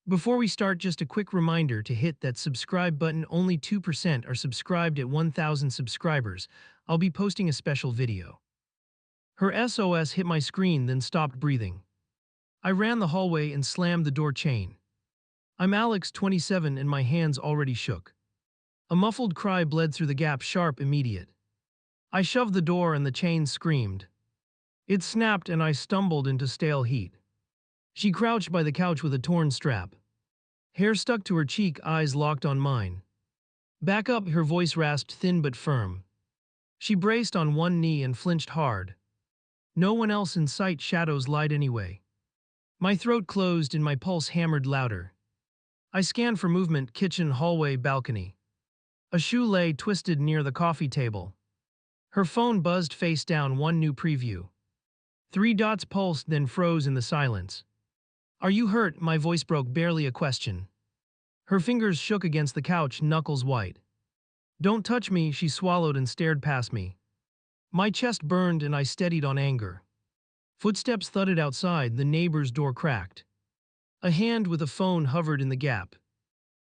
Before we start, just a quick reminder to hit that subscribe button. Only 2% are subscribed at 1,000 subscribers. I'll be posting a special video. Her SOS hit my screen, then stopped breathing. I ran the hallway and slammed the door chain. I'm Alex, 27, and my hands already shook. A muffled cry bled through the gap, sharp, immediate. I shoved the door and the chain screamed. It snapped and I stumbled into stale heat. She crouched by the couch with a torn strap. Hair stuck to her cheek, eyes locked on mine. "Back up," her voice rasped, thin but firm. She braced on one knee and flinched hard. No one else in sight, shadows lied anyway. My throat closed and my pulse hammered louder. I scanned for movement: kitchen, hallway, balcony. A shoe lay twisted near the coffee table. Her phone buzzed face down, one new preview. 3 dots pulsed, then froze in the silence. "Are you hurt?" My voice broke, barely a question. Her fingers shook against the couch, knuckles white. "Don't touch me," she swallowed and stared past me. My chest burned and I steadied on anger. Footsteps thudded outside, the neighbor's door cracked. A hand with a phone hovered in the gap.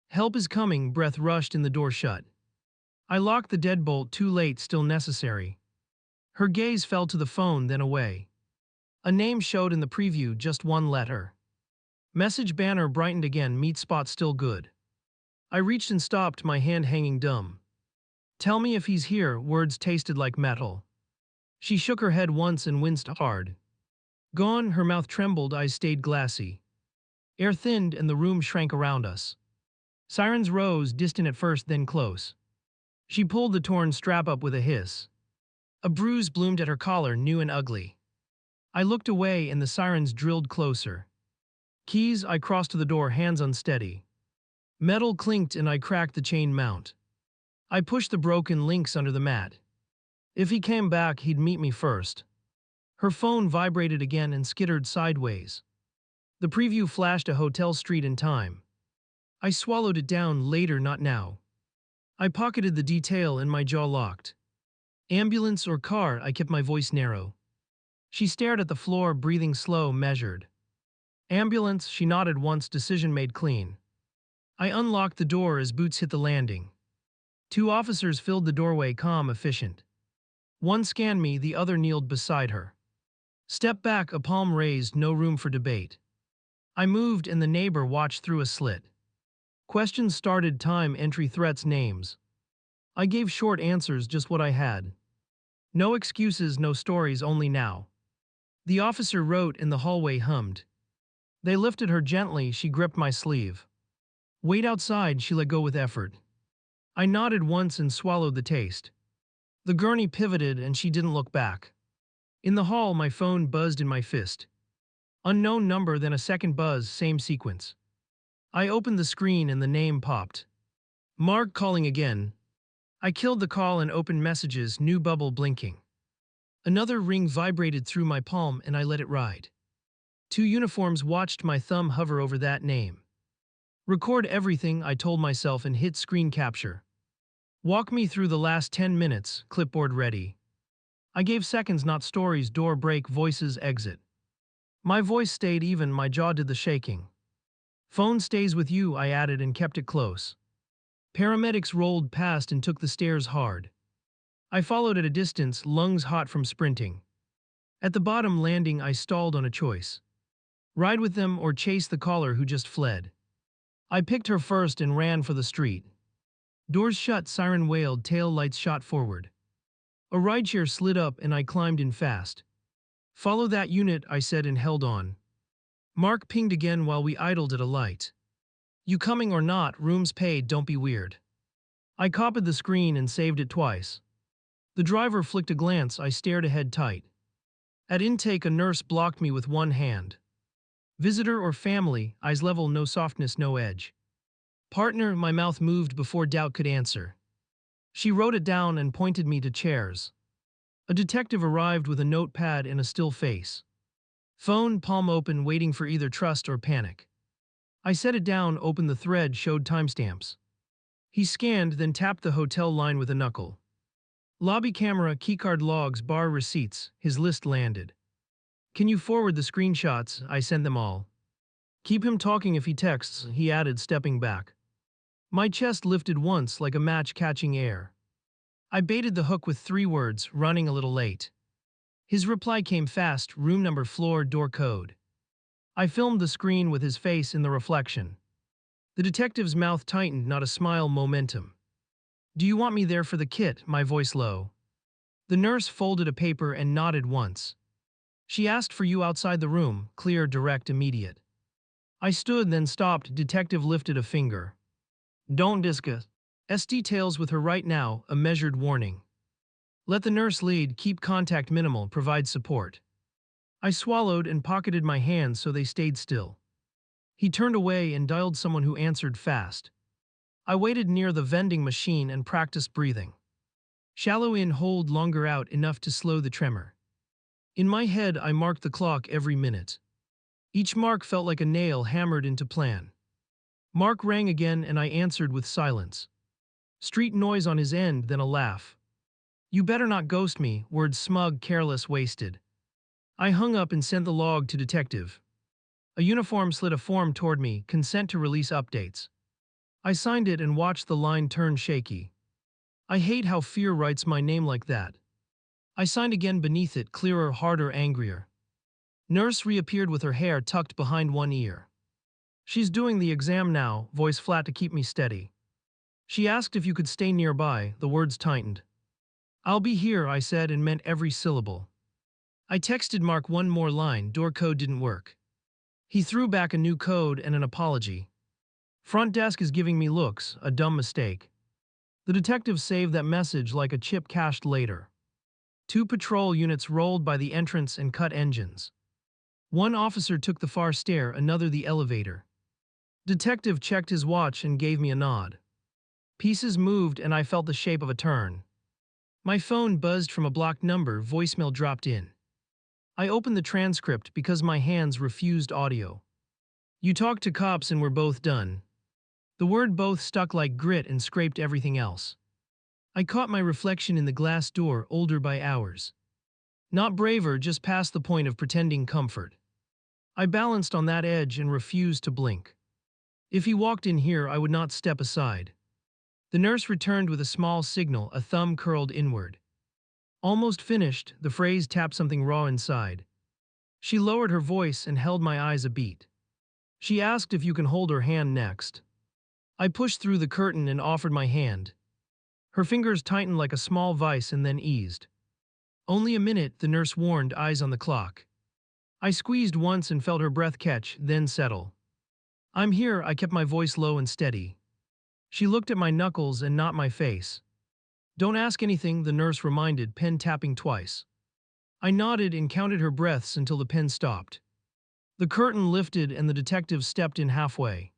"Help is coming," breath rushed and the door shut. I locked the deadbolt, too late, still necessary. Her gaze fell to the phone, then away. A name showed in the preview, just one letter. Message banner brightened again, meet spot still good. I reached and stopped, my hand hanging dumb. "Tell me if he's here," words tasted like metal. She shook her head once and winced hard. "Gone," her mouth trembled, eyes stayed glassy. Air thinned and the room shrank around us. Sirens rose, distant at first, then close. She pulled the torn strap up with a hiss. A bruise bloomed at her collar, new and ugly. I looked away and the sirens drilled closer. "Keys," I crossed to the door, hands unsteady. Metal clinked and I cracked the chain mount. I pushed the broken links under the mat. If he came back, he'd meet me first. Her phone vibrated again and skittered sideways. The preview flashed a hotel street in time. I swallowed it down. Later, not now. I pocketed the detail and my jaw locked. "Ambulance or car?" I kept my voice narrow. She stared at the floor, breathing slow, measured. "Ambulance," she nodded once, decision made clean. I unlocked the door as boots hit the landing. 2 officers filled the doorway, calm, efficient. One scanned me, the other kneeled beside her. "Step back," a palm raised, no room for debate. I moved and the neighbor watched through a slit. Questions started, time, entry, threats, names. I gave short answers, just what I had. No excuses, no stories, only now. The officer wrote and the hallway hummed. They lifted her gently, she gripped my sleeve. "Wait outside," she let go with effort. I nodded once and swallowed the taste. The gurney pivoted and she didn't look back. In the hall, my phone buzzed in my fist. Unknown number, then a second buzz, same sequence. I opened the screen and the name popped. "Mark calling again." I killed the call and opened messages, new bubble blinking. Another ring vibrated through my palm and I let it ride. 2 uniforms watched my thumb hover over that name. Record everything, I told myself and hit screen capture. Walk me through the last 10 minutes, clipboard ready. I gave seconds, not stories, door break, voices, exit. My voice stayed even, my jaw did the shaking. "Phone stays with you," I added and kept it close. Paramedics rolled past and took the stairs hard. I followed at a distance, lungs hot from sprinting. At the bottom landing, I stalled on a choice. Ride with them or chase the caller who just fled. I picked her first and ran for the street. Doors shut, siren wailed, tail lights shot forward. A rideshare slid up and I climbed in fast. "Follow that unit," I said and held on. Mark pinged again while we idled at a light. "You coming or not? Rooms paid, don't be weird." I copied the screen and saved it twice. The driver flicked a glance, I stared ahead tight. At intake, a nurse blocked me with one hand. "Visitor or family?" Eyes level, no softness, no edge. "Partner," my mouth moved before doubt could answer. She wrote it down and pointed me to chairs. A detective arrived with a notepad and a still face. Phone, palm open, waiting for either trust or panic. I set it down, opened the thread, showed timestamps. He scanned, then tapped the hotel line with a knuckle. Lobby camera, keycard logs, bar receipts, his list landed. "Can you forward the screenshots?" I sent them all. Keep him talking if he texts, he added, stepping back. My chest lifted once like a match catching air. I baited the hook with 3 words, running a little late. His reply came fast, room number, floor, door code. I filmed the screen with his face in the reflection. The detective's mouth tightened, not a smile, momentum. Do you want me there for the kit? My voice low. The nurse folded a paper and nodded once. She asked for you outside the room, clear, direct, immediate. I stood, then stopped. Detective lifted a finger. Don't discuss details with her right now, a measured warning. Let the nurse lead, keep contact minimal, provide support. I swallowed and pocketed my hands so they stayed still. He turned away and dialed someone who answered fast. I waited near the vending machine and practiced breathing. Shallow in, hold, longer out, enough to slow the tremor. In my head, I marked the clock every minute. Each mark felt like a nail hammered into plan. Mark rang again and I answered with silence. Street noise on his end, then a laugh. You better not ghost me, words smug, careless, wasted. I hung up and sent the log to detective. A uniform slid a form toward me, consent to release updates. I signed it and watched the line turn shaky. I hate how fear writes my name like that. I signed again beneath it, clearer, harder, angrier. Nurse reappeared with her hair tucked behind one ear. She's doing the exam now, voice flat to keep me steady. She asked if you could stay nearby, the words tightened. I'll be here, I said and meant every syllable. I texted Mark one more line, door code didn't work. He threw back a new code and an apology. Front desk is giving me looks, a dumb mistake. The detective saved that message like a chip cached later. 2 patrol units rolled by the entrance and cut engines. One officer took the far stair, another the elevator. Detective checked his watch and gave me a nod. Pieces moved and I felt the shape of a turn. My phone buzzed from a blocked number, voicemail dropped in. I opened the transcript because my hands refused audio. You talked to cops and we're both done. The word both stuck like grit and scraped everything else. I caught my reflection in the glass door, older by hours. Not braver, just past the point of pretending comfort. I balanced on that edge and refused to blink. If he walked in here, I would not step aside. The nurse returned with a small signal, a thumb curled inward. Almost finished, the phrase tapped something raw inside. She lowered her voice and held my eyes a beat. She asked if you can hold her hand next. I pushed through the curtain and offered my hand. Her fingers tightened like a small vice and then eased. Only a minute, the nurse warned, eyes on the clock. I squeezed once and felt her breath catch, then settle. I'm here, I kept my voice low and steady. She looked at my knuckles and not my face. Don't ask anything, the nurse reminded, pen tapping twice. I nodded and counted her breaths until the pen stopped. The curtain lifted and the detective stepped in halfway.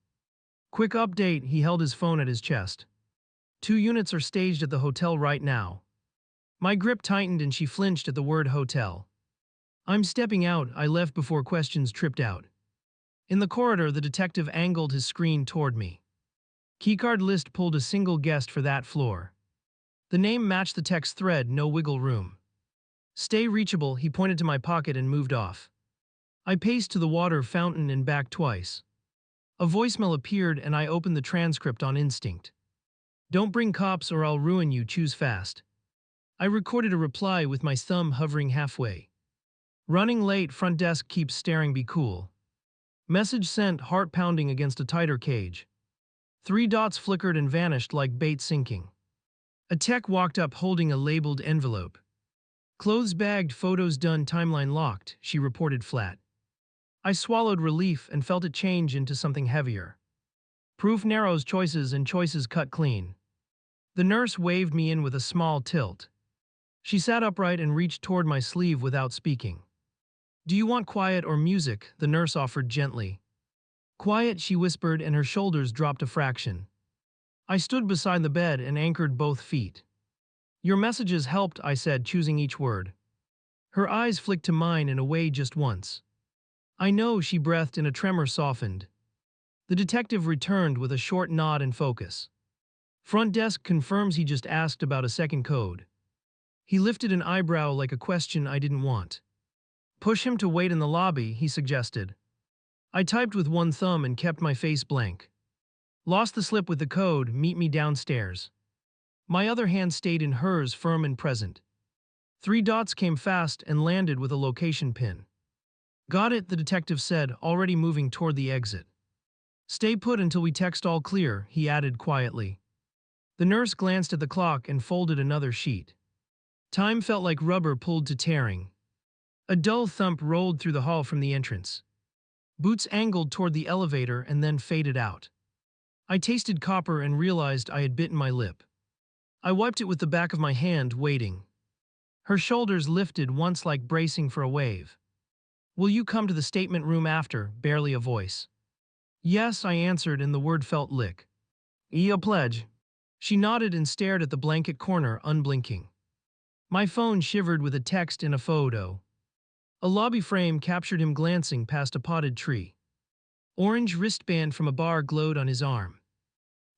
Quick update, he held his phone at his chest. 2 units are staged at the hotel right now. My grip tightened and she flinched at the word hotel. I'm stepping out, I left before questions tripped out. In the corridor, the detective angled his screen toward me. Keycard list pulled a single guest for that floor. The name matched the text thread, no wiggle room. Stay reachable, he pointed to my pocket and moved off. I paced to the water fountain and back twice. A voicemail appeared and I opened the transcript on instinct. Don't bring cops or I'll ruin you, choose fast. I recorded a reply with my thumb hovering halfway. Running late, front desk keeps staring, be cool. Message sent, heart pounding against a tighter cage. 3 dots flickered and vanished like bait sinking. A tech walked up holding a labeled envelope. Clothes bagged, photos done, timeline locked, she reported flat. I swallowed relief and felt it change into something heavier. Proof narrows choices and choices cut clean. The nurse waved me in with a small tilt. She sat upright and reached toward my sleeve without speaking. Do you want quiet or music? The nurse offered gently. Quiet, she whispered, and her shoulders dropped a fraction. I stood beside the bed and anchored both feet. Your messages helped, I said, choosing each word. Her eyes flicked to mine and away just once. I know, she breathed and a tremor softened. The detective returned with a short nod and focus. Front desk confirms he just asked about a second code. He lifted an eyebrow like a question I didn't want. Push him to wait in the lobby, he suggested. I typed with one thumb and kept my face blank. Lost the slip with the code, meet me downstairs. My other hand stayed in hers, firm and present. 3 dots came fast and landed with a location pin. Got it, the detective said, already moving toward the exit. Stay put until we text all clear, he added quietly. The nurse glanced at the clock and folded another sheet. Time felt like rubber pulled to tearing. A dull thump rolled through the hall from the entrance. Boots angled toward the elevator and then faded out. I tasted copper and realized I had bitten my lip. I wiped it with the back of my hand, waiting. Her shoulders lifted once like bracing for a wave. Will you come to the statement room after? Barely a voice. Yes, I answered, and the word felt lick. A pledge. She nodded and stared at the blanket corner, unblinking. My phone shivered with a text and a photo. A lobby frame captured him glancing past a potted tree. Orange wristband from a bar glowed on his arm.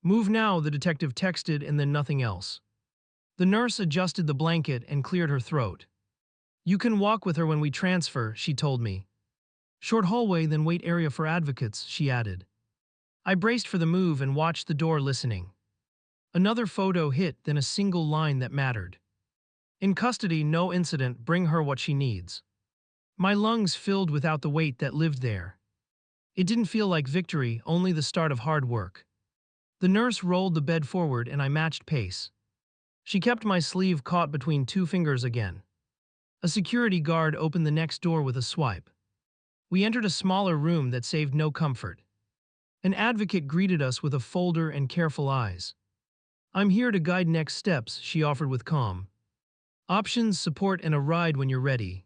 Move now, the detective texted, and then nothing else. The nurse adjusted the blanket and cleared her throat. You can walk with her when we transfer, she told me. Short hallway, then wait area for advocates, she added. I braced for the move and watched the door, listening. Another photo hit, then a single line that mattered. In custody, no incident, bring her what she needs. My lungs filled without the weight that lived there. It didn't feel like victory, only the start of hard work. The nurse rolled the bed forward and I matched pace. She kept my sleeve caught between 2 fingers again. A security guard opened the next door with a swipe. We entered a smaller room that saved no comfort. An advocate greeted us with a folder and careful eyes. I'm here to guide next steps, she offered with calm. Options, support, and a ride when you're ready.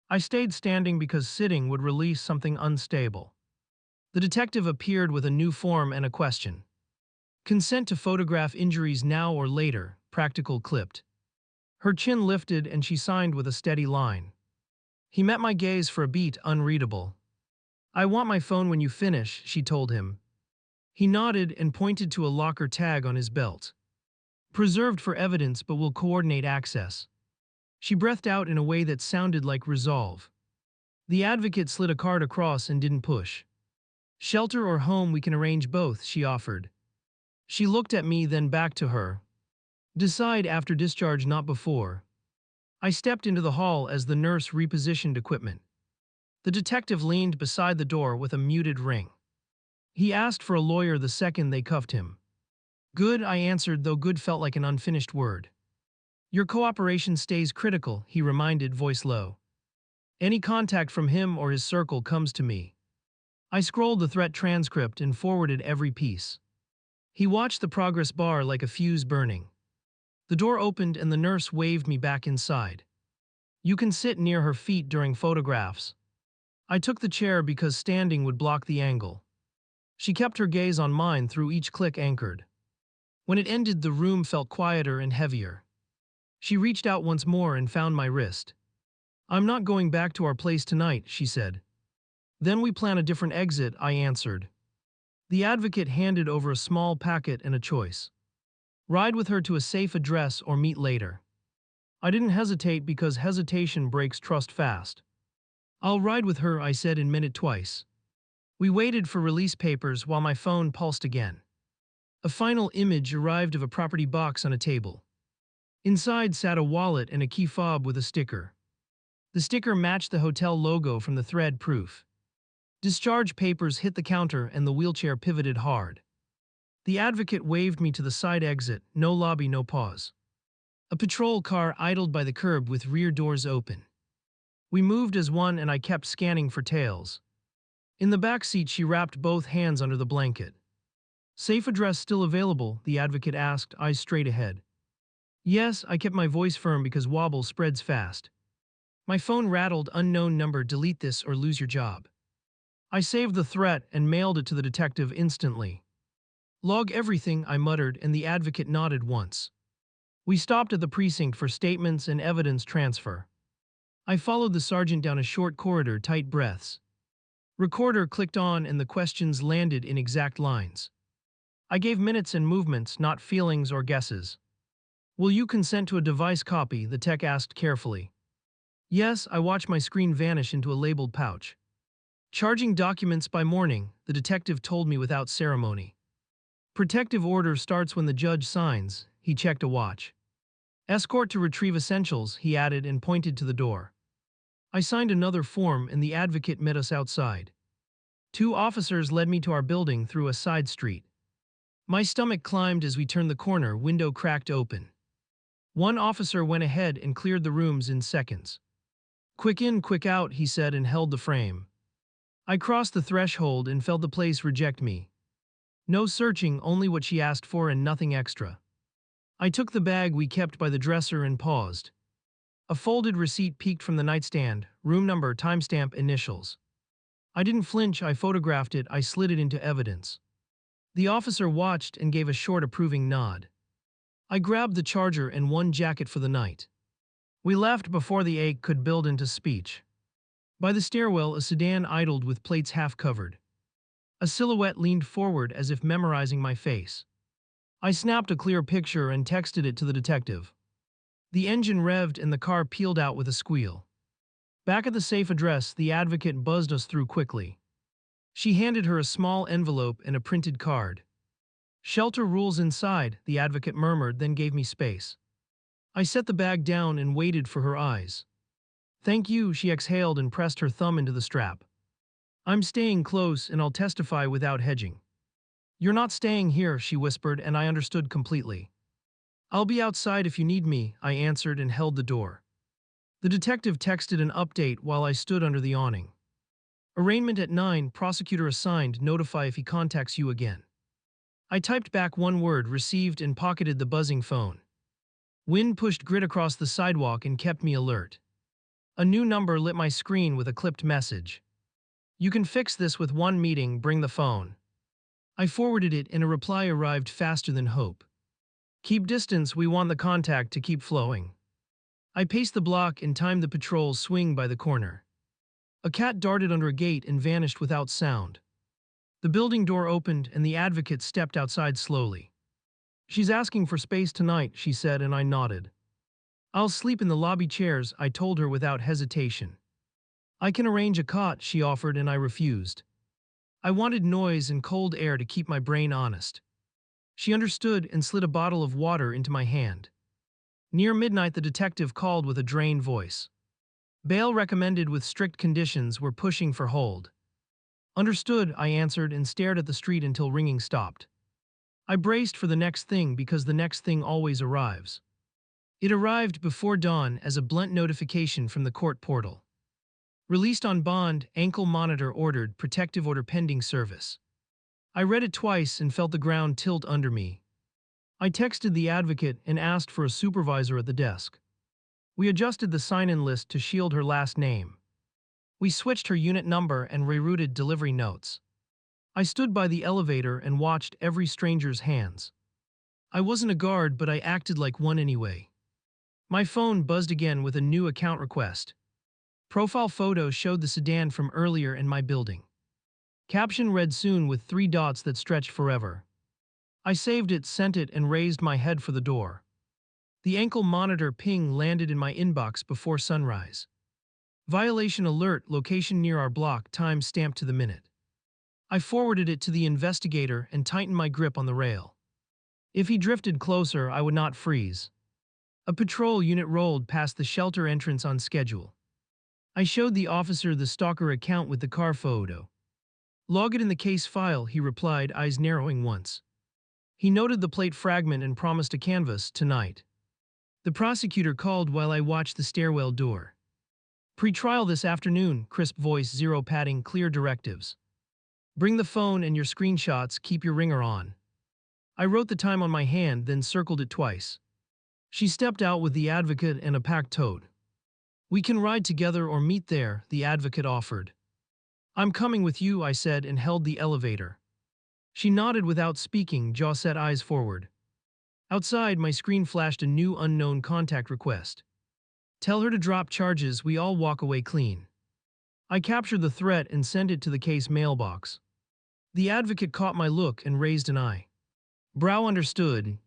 I stayed standing because sitting would release something unstable. The detective appeared with a new form and a question. Consent to photograph injuries now or later, practical clipped. Her chin lifted and she signed with a steady line. He met my gaze for a beat, unreadable. I want my phone when you finish, she told him. He nodded and pointed to a locker tag on his belt. Preserved for evidence, but will coordinate access. She breathed out in a way that sounded like resolve. The advocate slid a card across and didn't push. Shelter or home, we can arrange both, she offered. She looked at me, then back to her. Decide after discharge, not before. I stepped into the hall as the nurse repositioned equipment. The detective leaned beside the door with a muted ring. He asked for a lawyer the second they cuffed him. Good, I answered, though good felt like an unfinished word. Your cooperation stays critical, he reminded, voice low. Any contact from him or his circle comes to me. I scrolled the threat transcript and forwarded every piece. He watched the progress bar like a fuse burning. The door opened and the nurse waved me back inside. You can sit near her feet during photographs. I took the chair because standing would block the angle. She kept her gaze on mine through each click, anchored. When it ended, the room felt quieter and heavier. She reached out once more and found my wrist. I'm not going back to our place tonight, she said. Then we plan a different exit, I answered. The advocate handed over a small packet and a choice. Ride with her to a safe address or meet later. I didn't hesitate because hesitation breaks trust fast. I'll ride with her, I said and meant it twice. We waited for release papers while my phone pulsed again. A final image arrived of a property box on a table. Inside sat a wallet and a key fob with a sticker. The sticker matched the hotel logo from the thread proof. Discharge papers hit the counter and the wheelchair pivoted hard. The advocate waved me to the side exit, no lobby, no pause. A patrol car idled by the curb with rear doors open. We moved as one and I kept scanning for tails. In the back seat, she wrapped both hands under the blanket. Safe address still available, the advocate asked, eyes straight ahead. Yes, I kept my voice firm because wobble spreads fast. My phone rattled, unknown number, delete this or lose your job. I saved the threat and mailed it to the detective instantly. Log everything, I muttered, and the advocate nodded once. We stopped at the precinct for statements and evidence transfer. I followed the sergeant down a short corridor, tight breaths. Recorder clicked on and the questions landed in exact lines. I gave minutes and movements, not feelings or guesses. Will you consent to a device copy? The tech asked carefully. Yes, I watched my screen vanish into a labeled pouch. Charging documents by morning, the detective told me without ceremony. Protective order starts when the judge signs, he checked a watch. Escort to retrieve essentials, he added and pointed to the door. I signed another form and the advocate met us outside. Two officers led me to our building through a side street. My stomach climbed as we turned the corner, window cracked open. One officer went ahead and cleared the rooms in seconds. Quick in, quick out, he said and held the frame. I crossed the threshold and felt the place reject me. No searching, only what she asked for and nothing extra. I took the bag we kept by the dresser and paused. A folded receipt peeked from the nightstand, room number, timestamp, initials. I didn't flinch, I photographed it, I slid it into evidence. The officer watched and gave a short approving nod. I grabbed the charger and one jacket for the night. We left before the ache could build into speech. By the stairwell, a sedan idled with plates half covered. A silhouette leaned forward as if memorizing my face. I snapped a clear picture and texted it to the detective. The engine revved and the car peeled out with a squeal. Back at the safe address, the advocate buzzed us through quickly. She handed her a small envelope and a printed card. Shelter rules inside, the advocate murmured, then gave me space. I set the bag down and waited for her eyes. Thank you, she exhaled and pressed her thumb into the strap. I'm staying close and I'll testify without hedging. You're not staying here, she whispered, and I understood completely. I'll be outside if you need me, I answered and held the door. The detective texted an update while I stood under the awning. Arraignment at 9, prosecutor assigned, notify if he contacts you again. I typed back one word, received, and pocketed the buzzing phone. Wind pushed grit across the sidewalk and kept me alert. A new number lit my screen with a clipped message. You can fix this with one meeting, bring the phone. I forwarded it and a reply arrived faster than hope. Keep distance, we want the contact to keep flowing. I paced the block and timed the patrol's swing by the corner. A cat darted under a gate and vanished without sound. The building door opened and the advocate stepped outside slowly. She's asking for space tonight, she said, and I nodded. I'll sleep in the lobby chairs, I told her without hesitation. I can arrange a cot, she offered, and I refused. I wanted noise and cold air to keep my brain honest. She understood and slid a bottle of water into my hand. Near midnight, the detective called with a drained voice. Bail recommended with strict conditions, we're pushing for hold. Understood, I answered and stared at the street until ringing stopped. I braced for the next thing because the next thing always arrives. It arrived before dawn as a blunt notification from the court portal. Released on bond, ankle monitor ordered, protective order pending service. I read it twice and felt the ground tilt under me. I texted the advocate and asked for a supervisor at the desk. We adjusted the sign-in list to shield her last name. We switched her unit number and rerouted delivery notes. I stood by the elevator and watched every stranger's hands. I wasn't a guard, but I acted like one anyway. My phone buzzed again with a new account request. Profile photo showed the sedan from earlier in my building. Caption read soon with 3 dots that stretched forever. I saved it, sent it, and raised my head for the door. The ankle monitor ping landed in my inbox before sunrise. Violation alert, location near our block, time stamped to the minute. I forwarded it to the investigator and tightened my grip on the rail. If he drifted closer, I would not freeze. A patrol unit rolled past the shelter entrance on schedule. I showed the officer the stalker account with the car photo. Log it in the case file, he replied, eyes narrowing once. He noted the plate fragment and promised a canvas tonight. The prosecutor called while I watched the stairwell door. Pre-trial this afternoon, crisp voice, zero padding, clear directives. Bring the phone and your screenshots, keep your ringer on. I wrote the time on my hand, then circled it twice. She stepped out with the advocate and a packed tote. We can ride together or meet there, the advocate offered. I'm coming with you, I said and held the elevator. She nodded without speaking, jaw set, eyes forward. Outside, my screen flashed a new unknown contact request. Tell her to drop charges, we all walk away clean. I captured the threat and sent it to the case mailbox. The advocate caught my look and raised an eye. Brow understood.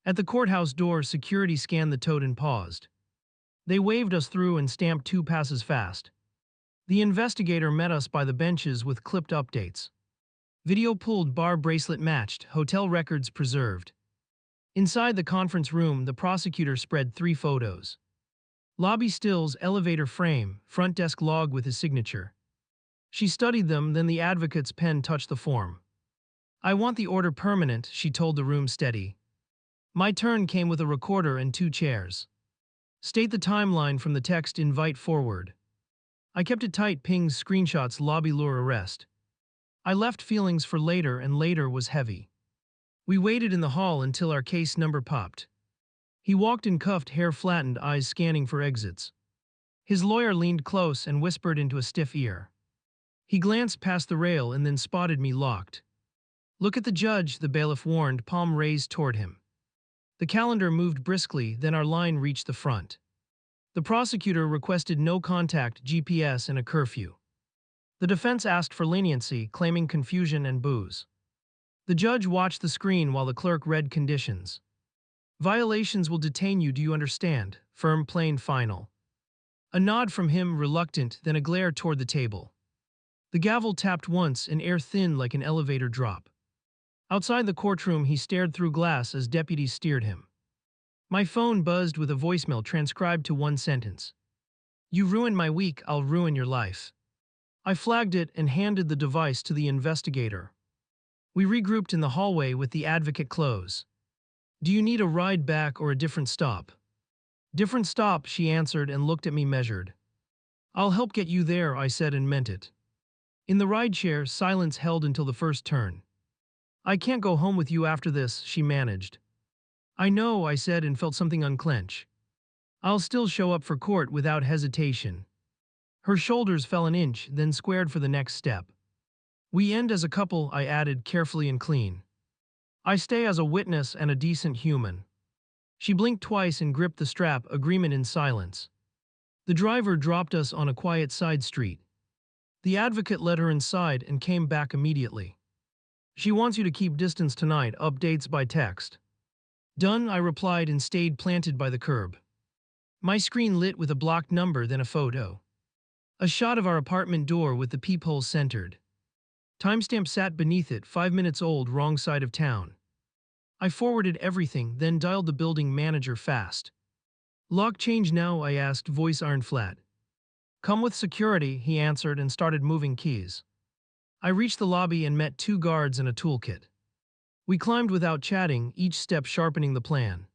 At the courthouse door, security scanned the tote and paused. They waved us through and stamped 2 passes fast. The investigator met us by the benches with clipped updates. Video pulled, bar bracelet matched, hotel records preserved. Inside the conference room, the prosecutor spread 3 photos. Lobby stills, elevator frame, front desk log with his signature. She studied them, then the advocate's pen touched the form. "I want the order permanent," she told the room steady. My turn came with a recorder and 2 chairs. "State the timeline," from the text, "invite forward." I kept it tight, pings, screenshots, lobby lure, arrest. I left feelings for later, and later was heavy. We waited in the hall until our case number popped. He walked in, cuffed, hair flattened, eyes scanning for exits. His lawyer leaned close and whispered into a stiff ear. He glanced past the rail and then spotted me locked. "Look at the judge," the bailiff warned, palm raised toward him. The calendar moved briskly, then our line reached the front. The prosecutor requested no contact, GPS, and a curfew. The defense asked for leniency, claiming confusion and booze. The judge watched the screen while the clerk read conditions. "Violations will detain you, do you understand?" Firm, plain, final. A nod from him, reluctant, then a glare toward the table. The gavel tapped once, and air thinned like an elevator drop. Outside the courtroom, he stared through glass as deputies steered him. My phone buzzed with a voicemail transcribed to 1 sentence. "You ruined my week, I'll ruin your life." I flagged it and handed the device to the investigator. We regrouped in the hallway with the advocate close. "Do you need a ride back or a different stop?" "Different stop," she answered and looked at me measured. "I'll help get you there," I said and meant it. In the rideshare, silence held until the first turn. "I can't go home with you after this," she managed. "I know," I said and felt something unclench. "I'll still show up for court," without hesitation. Her shoulders fell an inch, then squared for the next step. "We end as a couple," I added, carefully and clean. "I stay as a witness and a decent human." She blinked twice and gripped the strap, agreement in silence. The driver dropped us on a quiet side street. The advocate led her inside and came back immediately. "She wants you to keep distance tonight, updates by text." "Done," I replied and stayed planted by the curb. My screen lit with a blocked number, then a photo. A shot of our apartment door with the peephole centered. Timestamp sat beneath it, 5 minutes old, wrong side of town. I forwarded everything, then dialed the building manager fast. "Lock change now?" I asked, voice iron flat. "Come with security," he answered and started moving keys. I reached the lobby and met 2 guards and a toolkit. We climbed without chatting, each step sharpening the plan.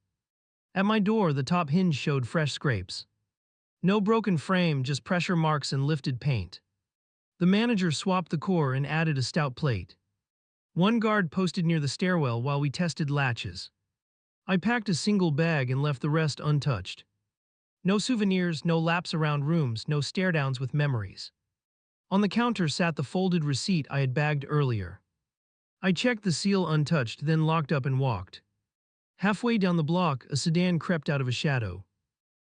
At my door, the top hinge showed fresh scrapes. No broken frame, just pressure marks and lifted paint. The manager swapped the core and added a stout plate. 1 guard posted near the stairwell while we tested latches. I packed a single bag and left the rest untouched. No souvenirs, no laps around rooms, no stare-downs with memories. On the counter sat the folded receipt I had bagged earlier. I checked the seal untouched, then locked up and walked. Halfway down the block, a sedan crept out of a shadow.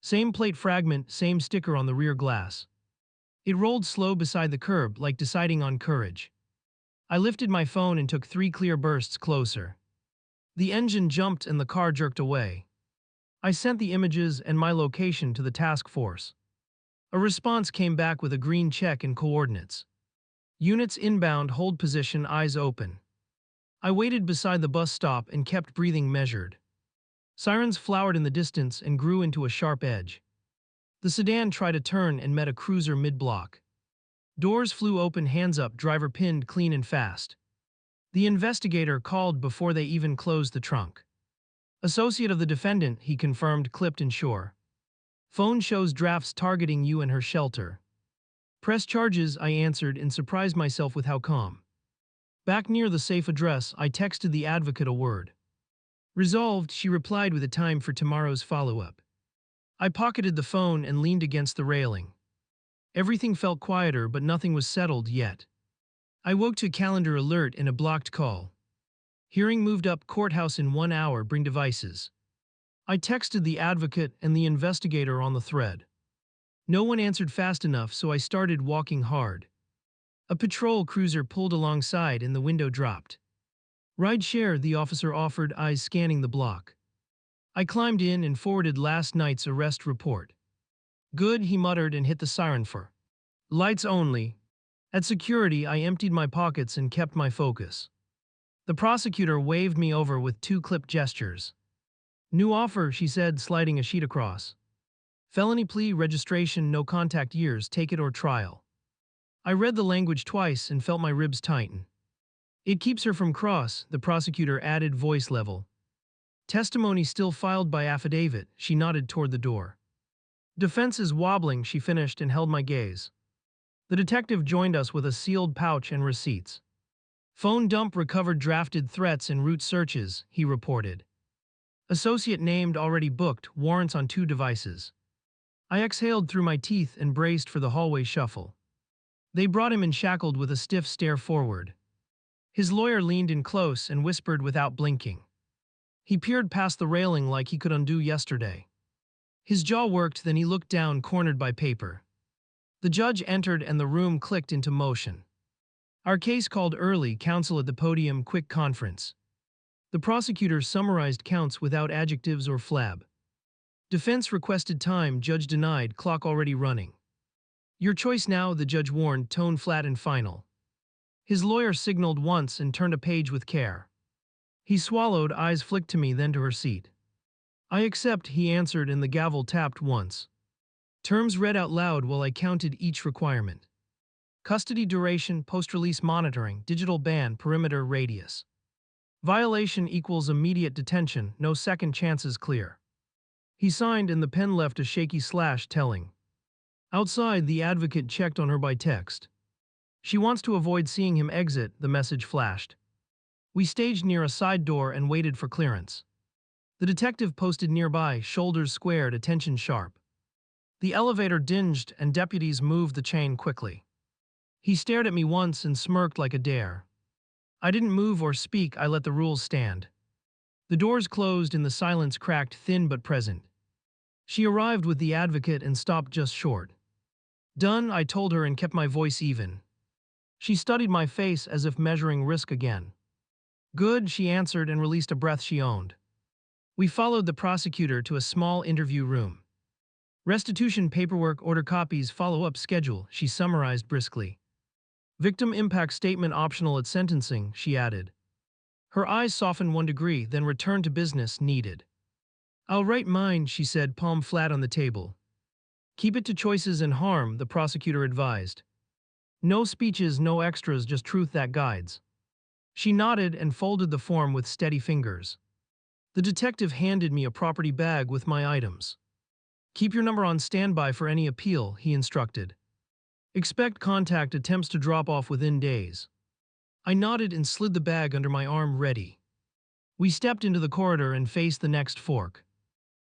Same plate fragment, same sticker on the rear glass. It rolled slow beside the curb, like deciding on courage. I lifted my phone and took 3 clear bursts closer. The engine jumped and the car jerked away. I sent the images and my location to the task force. A response came back with a green check and coordinates. "Units inbound, hold position, eyes open." I waited beside the bus stop and kept breathing measured. Sirens flowered in the distance and grew into a sharp edge. The sedan tried a turn and met a cruiser mid-block. Doors flew open, hands up, driver pinned clean and fast. The investigator called before they even closed the trunk. "Associate of the defendant," he confirmed, clipped and sure. "Phone shows drafts targeting you and her shelter." "Press charges," I answered and surprised myself with how calm. Back near the safe address, I texted the advocate a word. "Resolved," she replied with a time for tomorrow's follow-up. I pocketed the phone and leaned against the railing. Everything felt quieter, but nothing was settled yet. I woke to a calendar alert and a blocked call. Hearing moved up, courthouse in 1 hour, bring devices. I texted the advocate and the investigator on the thread. No one answered fast enough, so I started walking hard. A patrol cruiser pulled alongside and the window dropped. "Ride share," the officer offered, eyes scanning the block. I climbed in and forwarded last night's arrest report. "Good," he muttered and hit the siren for Lights only. At security, I emptied my pockets and kept my focus. The prosecutor waved me over with two clipped gestures. New offer, she said, sliding a sheet across. Felony plea, registration, no contact years, take it or trial. I read the language twice and felt my ribs tighten. It keeps her from cross, the prosecutor added, voice level. Testimony still filed by affidavit, she nodded toward the door. Defense is wobbling, she finished and held my gaze. The detective joined us with a sealed pouch and receipts. Phone dump recovered, drafted threats and route searches, he reported. Associate named, already booked, warrants on 2 devices. I exhaled through my teeth and braced for the hallway shuffle. They brought him in shackled with a stiff stare forward. His lawyer leaned in close and whispered without blinking. He peered past the railing like he could undo yesterday. His jaw worked, then he looked down, cornered by paper. The judge entered and the room clicked into motion. Our case called early, counsel at the podium, quick conference. The prosecutor summarized counts without adjectives or flab. Defense requested time, judge denied, clock already running. Your choice now, the judge warned, tone flat and final. His lawyer signaled once and turned a page with care. He swallowed, eyes flicked to me, then to her seat. I accept, he answered, and the gavel tapped once. Terms read out loud while I counted each requirement. Custody duration, post-release monitoring, digital ban, perimeter, radius. Violation equals immediate detention, no second chances, clear. He signed and the pen left a shaky slash, telling. Outside, the advocate checked on her by text. She wants to avoid seeing him exit, the message flashed. We staged near a side door and waited for clearance. The detective posted nearby, shoulders squared, attention sharp. The elevator dinged and deputies moved the chain quickly. He stared at me once and smirked like a dare. I didn't move or speak, I let the rules stand. The doors closed and the silence cracked, thin but present. She arrived with the advocate and stopped just short. Done, I told her and kept my voice even. She studied my face as if measuring risk again. Good, she answered and released a breath she owned. We followed the prosecutor to a small interview room. Restitution paperwork, order copies, follow-up schedule, she summarized briskly. Victim impact statement optional at sentencing, she added. Her eyes softened 1 degree, then returned to business, needed. I'll write mine, she said, palm flat on the table. Keep it to choices and harm, the prosecutor advised. No speeches, no extras, just truth that guides. She nodded and folded the form with steady fingers. The detective handed me a property bag with my items. Keep your number on standby for any appeal, he instructed. Expect contact, attempts to drop off within days. I nodded and slid the bag under my arm, ready. We stepped into the corridor and faced the next fork.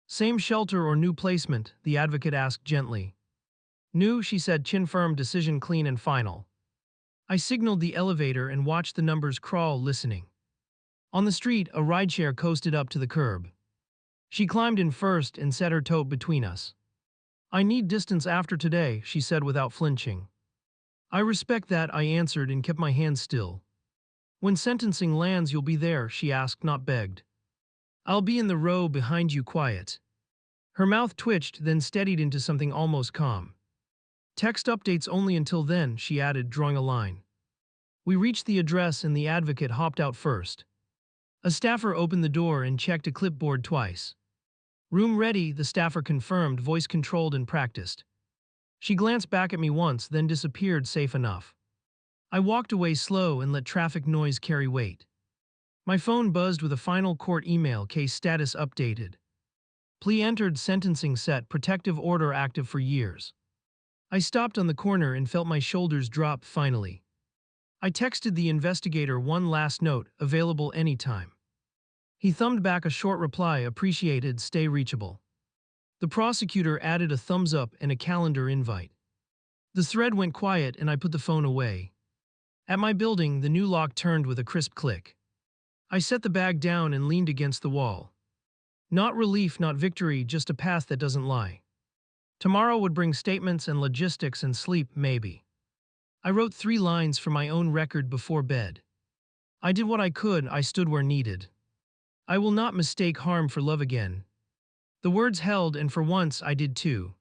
Same shelter or new placement, the advocate asked gently. New, she said, chin firm, decision clean and final. I signaled the elevator and watched the numbers crawl, listening. On the street, a rideshare coasted up to the curb. She climbed in first and set her tote between us. I need distance after today, she said without flinching. I respect that, I answered and kept my hands still. When sentencing lands, you'll be there, she asked, not begged. I'll be in the row behind you, quiet. Her mouth twitched, then steadied into something almost calm. Text updates only until then, she added, drawing a line. We reached the address and the advocate hopped out first. A staffer opened the door and checked a clipboard twice. Room ready, the staffer confirmed, voice controlled and practiced. She glanced back at me once, then disappeared, safe enough. I walked away slow and let traffic noise carry weight. My phone buzzed with a final court email, case status updated. Plea entered, sentencing set, protective order active for years. I stopped on the corner and felt my shoulders drop, finally. I texted the investigator one last note, available anytime. He thumbed back a short reply, appreciated, stay reachable. The prosecutor added a thumbs up and a calendar invite. The thread went quiet and I put the phone away. At my building, the new lock turned with a crisp click. I set the bag down and leaned against the wall. Not relief, not victory, just a path that doesn't lie. Tomorrow would bring statements and logistics and sleep, maybe. I wrote 3 lines for my own record before bed. I did what I could, I stood where needed. I will not mistake harm for love again. The words held, and for once I did too.